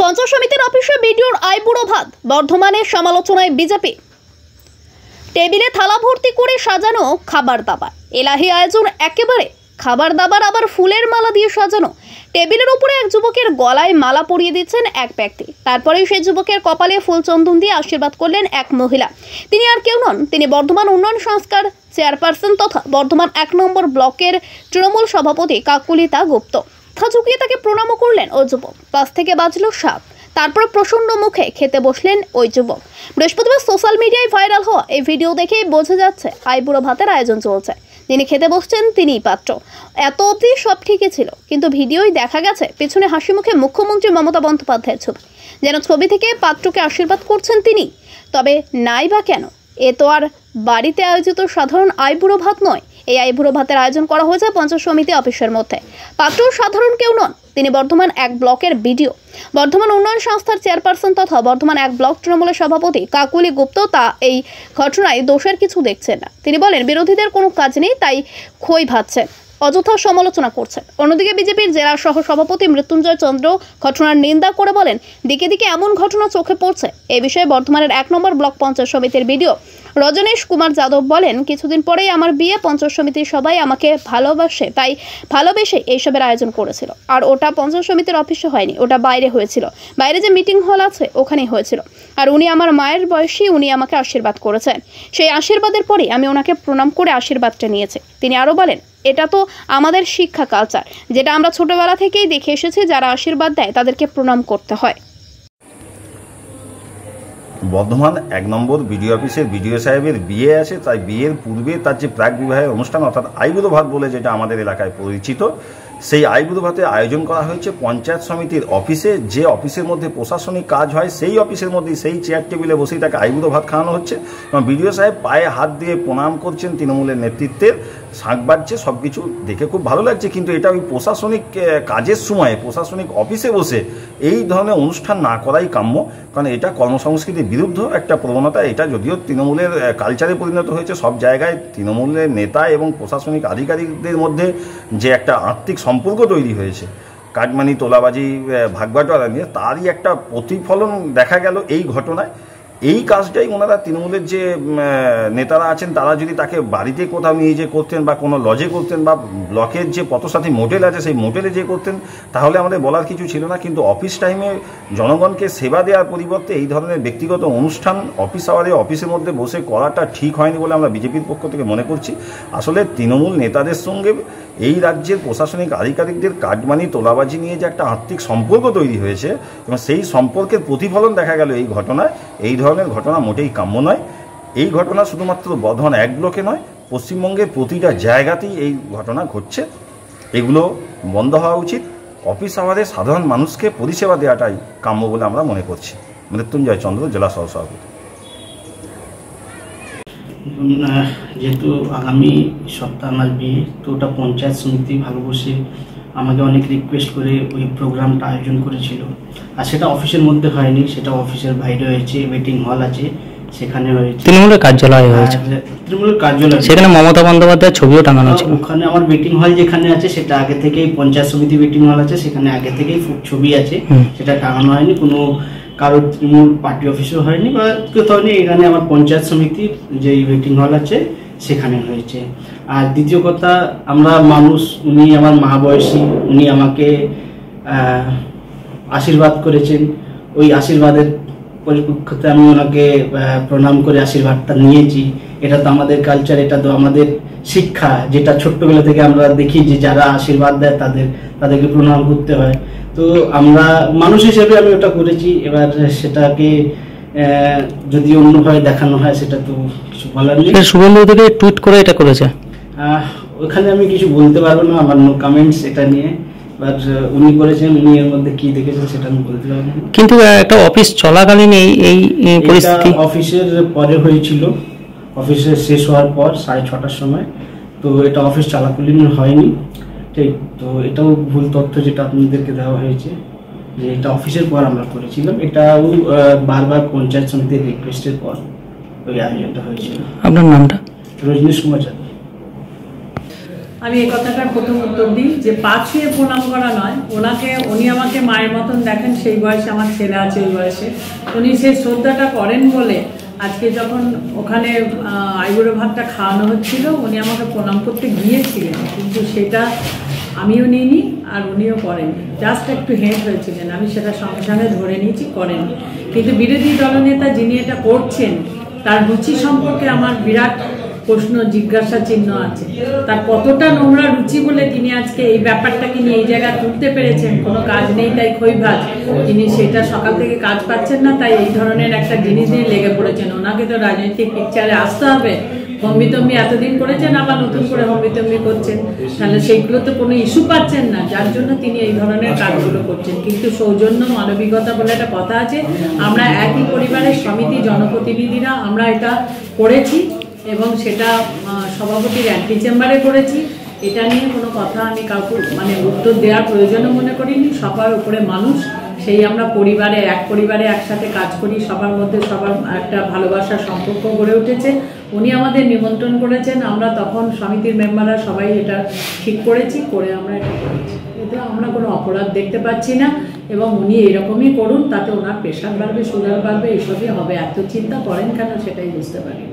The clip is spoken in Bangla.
পঞ্চায়েত সমিতির অফিসে ভিডিওর আইবুড়ো ভাত, বর্ধমানের সমালোচনায় বিজেপি। টেবিলে থালা ভর্তি করে সাজানো খাবার দাবার, এলাহি আয়োজন একেবারে খাবার দাবার আবার ফুলের মালা দিয়ে সাজানো। টেবিলের উপরে এক যুবকের গলায় মালা পরিয়ে দিচ্ছেন এক ব্যক্তি, তারপরেই সেই যুবকের কপালে ফুল চন্দন দিয়ে আশীর্বাদ করলেন এক মহিলা। তিনি আর কেউ নন, তিনি বর্ধমান উন্নয়ন সংস্কার চেয়ারপারসন তথা বর্ধমান ১ নম্বর ব্লকের তৃণমূল সভাপতি কাকুলিতা গুপ্ত। মাথা ঝুঁকিয়ে তাকে প্রণামও করলেন ওই যুবক। পাশ থেকে বাজলো শাক, তারপর প্রসন্ন মুখে খেতে বসলেন ওই যুবক। বৃহস্পতিবার সোশ্যাল মিডিয়ায় ভাইরাল হওয়া এই ভিডিও দেখেই বোঝা যাচ্ছে আইবুড়ো ভাতের আয়োজন চলছে। যিনি খেতে বসছেন তিনিই পাত্র। এত অবধি সব ঠিকই ছিল, কিন্তু ভিডিওয় দেখা গেছে পেছনে হাসি মুখে মুখ্যমন্ত্রী মমতা বন্দ্যোপাধ্যায়ের ছবি, যেন ছবি থেকে পাত্রকে আশীর্বাদ করছেন তিনি। তবে নাই বা কেন, এ তো আর বাড়িতে আয়োজিত সাধারণ আইবুড়ো ভাত নয়। এই আইবুড়ো ভাতের আয়োজন করা হয়েছে পঞ্চায়েত সমিতি অফিসের মধ্যে। পাত্র সাধারণ কেউ নন, তিনি বর্ধমান ১ ব্লকের বিডিও, বর্ধমান উন্নয়ন সংস্থার চেয়ারপারসন তথা বর্ধমান ১ ব্লক তৃণমূলের সভাপতি কাকুলি গুপ্ত। তা এই ঘটনায় দোষের কিছু দেখছেন না। তিনি বলেন, বিরোধীদের কোনো কাজ নেই, তাই খই ভাজছেন, অযথা সমালোচনা করছেন। অন্যদিকে বিজেপির জেলা সহ সভাপতি মৃত্যুঞ্জয় চন্দ্র ঘটনার নিন্দা করে বলেন, দিকে দিকে এমন ঘটনা চোখে পড়ছে। এই বিষয়ে বর্ধমানের ১ নম্বর ব্লক পঞ্চায়েত সমিতির বিডিও রজনীশ কুমার যাদব বলেন, কিছুদিন পরেই আমার বিয়ে, পঞ্চায়েত সমিতির সবাই আমাকে ভালোবাসে, তাই ভালোবেসে এইসবের আয়োজন করেছিল। আর ওটা পঞ্চায়েত সমিতির অফিসে হয়নি, ওটা বাইরে হয়েছিল। বাইরে যে মিটিং হল আছে ওখানেই হয়েছিল। আর উনি আমার মায়ের বয়সী, উনি আমাকে আশীর্বাদ করেছেন। সেই আশীর্বাদের পরেই আমি ওনাকে প্রণাম করে আশীর্বাদটা নিয়েছি। তিনি আরও বলেন, এটা তো আমাদের শিক্ষা কালচার, যেটা আমরা ছোটবেলা থেকেই দেখে এসেছি, যারা আশীর্বাদ দেয় তাদেরকে প্রণাম করতে হয়। বর্ধমান ১ নম্বর বিডিও অফিসের বিডিও সাহেবের বিয়ে আছে, তাই বিয়ের পূর্বে তার যে প্রাক বিবাহের অনুষ্ঠান, অর্থাৎ আইবুড়ো ভাত বলে যেটা আমাদের এলাকায় পরিচিত, সেই আইবুড়ো ভাতের আয়োজন করা হয়েছে পঞ্চায়েত সমিতির অফিসে। যে অফিসের মধ্যে প্রশাসনিক কাজ হয় সেই অফিসের মধ্যে সেই চেয়ার টেবিলে বসেই তাকে আইবুড়ো ভাত খাওয়ানো হচ্ছে এবং বিডিও সাহেব পায়ে হাত দিয়ে প্রণাম করছেন তৃণমূলের নেতৃত্বের, শাঁখ বাজছে, সব কিছু দেখে খুব ভালো লাগছে। কিন্তু এটা ওই প্রশাসনিক কাজের সময়ে প্রশাসনিক অফিসে বসে এই ধরনের অনুষ্ঠান না করাই কাম্য, কারণ এটা কর্মসংস্কৃতির বিরুদ্ধ একটা প্রবণতা। এটা যদিও তৃণমূলের কালচারে পরিণত হয়েছে, সব জায়গায় তৃণমূলের নেতা এবং প্রশাসনিক আধিকারিকদের মধ্যে যে একটা আত্মিক সম্পর্ক তৈরি হয়েছে, কাটমানি তোলাবাজি ভাগবাটোয়ারা নিয়ে, তারই একটা প্রতিফলন দেখা গেল এই ঘটনায়। এই কাজটাই ওনারা তৃণমূলের যে নেতারা আছেন তারা যদি তাকে বাড়িতে কোথাও নিয়ে যে করতেন বা কোনো লজে করতেন বা ব্লকের যে পথসাথী মোটেল আছে সেই মোটেলে যে করতেন, তাহলে আমাদের বলার কিছু ছিল না। কিন্তু অফিস টাইমে জনগণকে সেবা দেওয়ার পরিবর্তে এই ধরনের ব্যক্তিগত অনুষ্ঠান অফিস আওয়ারে অফিসের মধ্যে বসে করাটা ঠিক হয়নি বলে আমরা বিজেপির পক্ষ থেকে মনে করছি। আসলে তৃণমূল নেতাদের সঙ্গে এই রাজ্যের প্রশাসনিক আধিকারিকদের কাটমানি তোলাবাজি নিয়ে যে একটা আত্মিক সম্পর্ক তৈরি হয়েছে এবং সেই সম্পর্কের প্রতিফলন দেখা গেল এই ঘটনায়। এই ধরনের ঘটনা মোটেই কাম্য নয়। এই ঘটনা শুধুমাত্র বর্ধমান ১ ব্লকে নয়, পশ্চিমবঙ্গের প্রতিটা জায়গাতেই এই ঘটনা ঘটছে। এগুলো বন্ধ হওয়া উচিত। অফিস আওয়ারে সাধারণ মানুষকে পরিষেবা দেওয়াটাই কাম্য বলে আমরা মনে করছি। মৃত্যুঞ্জয় চন্দ্র, জেলা সহ সভাপতি। যেহেতু আগামী সপ্তাহ আমার বিয়ে, তো ওটা পঞ্চায়েত সমিতি ভালোবসে আমাকে অনেক রিকোয়েস্ট করে ওই প্রোগ্রামটা আয়োজন করেছিল। আর সেটা অফিসের মধ্যে হয়নি, সেটা অফিসের বাইরে হয়েছে, ওয়েটিং হল আছে সেখানে হয়েছে, তৃণমূলের কার্যালয় হয়েছে। তৃণমূলের কার্যালয়, সেখানে মমতা বন্দ্যোপাধ্যায়ের ছবিও টাঙানো ছিল। ওখানে আমার ওয়েটিং হল যেখানে আছে সেটা আগে থেকেই, পঞ্চায়েত সমিতি ওয়েটিং হল আছে সেখানে আগে থেকেই ছবি আছে, সেটা টাঙানো হয়নি। কোনো কারোর তৃণমূল পার্টি অফিসও হয়নি বা কোথাও নেই। এখানে আমার পঞ্চায়েত সমিতির যে ওয়েটিং হল আছে সেখানে হয়েছে। আর দ্বিতীয় কথা, আমরা মানুষ, উনি আমার মা বয়সী, উনি আমাকে আশীর্বাদ করেছেন। ওই আশীর্বাদের পরিপ্রেক্ষিতে আমি ওনাকে প্রণাম করে আশীর্বাদটা নিয়েছি। এটা তো আমাদের কালচার, এটা তো আমাদের শিক্ষা, যেটা ছোট্টবেলা থেকে আমরা দেখি যে যারা আশীর্বাদ দেয় তাদেরকে প্রণাম করতে হয়। তো আমরা মানুষ হিসেবে আমি ওটা করেছি। এবার সেটাকে যদি অন্যভাবে দেখানো হয় সেটা তো কিছু বলার নেই। শুভেন্দু থেকে টুইট করে এটা করেছে, ওখানে আমি কিছু বলতে পারবো না, আমার নো কমেন্টস এটা নিয়ে। বাট উনি করেছেন, উনি এর মধ্যে কি দেখেছেন সেটা আমি বলতে পারবো না। কিন্তু একটা অফিস চলাকালীন এই পরিস্থিতি অফিসের পরে হয়েছিল, অফিসের শেষ হওয়ার পর 6:30টার সময়। তো এটা অফিস চলাকালীন হয়নি, ঠিক। তো এটাও ভুল তথ্য যেটা আপনাদেরকে দেওয়া হয়েছে, যে এটা অফিসের পর আমরা করেছিলাম। এটাও বারবার পঞ্চায়েত সমিতির রিকোয়েস্টের পর ওই আয়োজনটা হয়েছিল। আপনার নামটা? রজনীশ কুমার যাদব। আমি এই কথাটার প্রথম উত্তর দিই যে পা ছুঁয়ে প্রণাম করা নয়, উনি আমাকে মায়ের মতন দেখেন, সেই বয়সে আমার ছেলে আছে, ওই বয়সে উনি সেই শ্রদ্ধাটা করেন বলে আজকে যখন ওখানে আইবুড়ো ভাতটা খাওয়ানো হচ্ছিল উনি আমাকে প্রণাম করতে গিয়েছিলেন, কিন্তু সেটা আমিও নিইনি আর উনিও করেননি, জাস্ট একটু হেঁট হয়েছিলেন, আমি সেটা সঙ্গে সঙ্গে ধরে নিয়েছি, করেননি। কিন্তু বিরোধী দলনেতা যিনি এটা করছেন তার রুচি সম্পর্কে আমার বিরাট প্রশ্ন, জিজ্ঞাসা চিহ্ন আছে। তার কতটা নোংরা রুচি বলে তিনি আজকে এই ব্যাপারটাকে নিয়ে এই জায়গায় তুলতে পেরেছেন। কোনো কাজ নেই তাই খই ভাত, তিনি সেটা সকাল থেকে কাজ পাচ্ছেন না তাই এই ধরনের একটা জিনিস নিয়ে লেগে পড়েছেন। ওনাকে তো রাজনৈতিক পিকচারে আসতে হবে, হম্বিতম্বি এতদিন করেছেন আবার নতুন করে হম্বিতম্বি করছেন, তাহলে সেইগুলো তো কোনো ইস্যু পাচ্ছেন না, যার জন্য তিনি এই ধরনের কাজগুলো করছেন। কিন্তু সৌজন্য মানবিকতা বলে একটা কথা আছে, আমরা একই পরিবারের সমিতি জনপ্রতিনিধিরা আমরা এটা করেছি এবং সেটা সভাপতির অ্যান্টি চেম্বারে করেছি। এটা নিয়ে কোনো কথা আমি কাউকে উত্তর দেওয়ার প্রয়োজনও মনে করিনি। সবার উপরে মানুষ, সেই আমরা এক পরিবারে একসাথে কাজ করি, সবার মধ্যে সবার একটা ভালোবাসার সম্পর্ক গড়ে উঠেছে। উনি আমাদের নিমন্ত্রণ করেছেন, আমরা তখন সমিতির মেম্বাররা সবাই এটা ঠিক করেছি, করে আমরা এটা করেছি। এতে আমরা কোনো অপরাধ দেখতে পাচ্ছি না এবং উনি এরকমই করুন, তাতে ওনার প্রেশার বাড়বে, সুগার বাড়বে, এসবই হবে। এত চিন্তা করেন কেন সেটাই বুঝতে পারি না।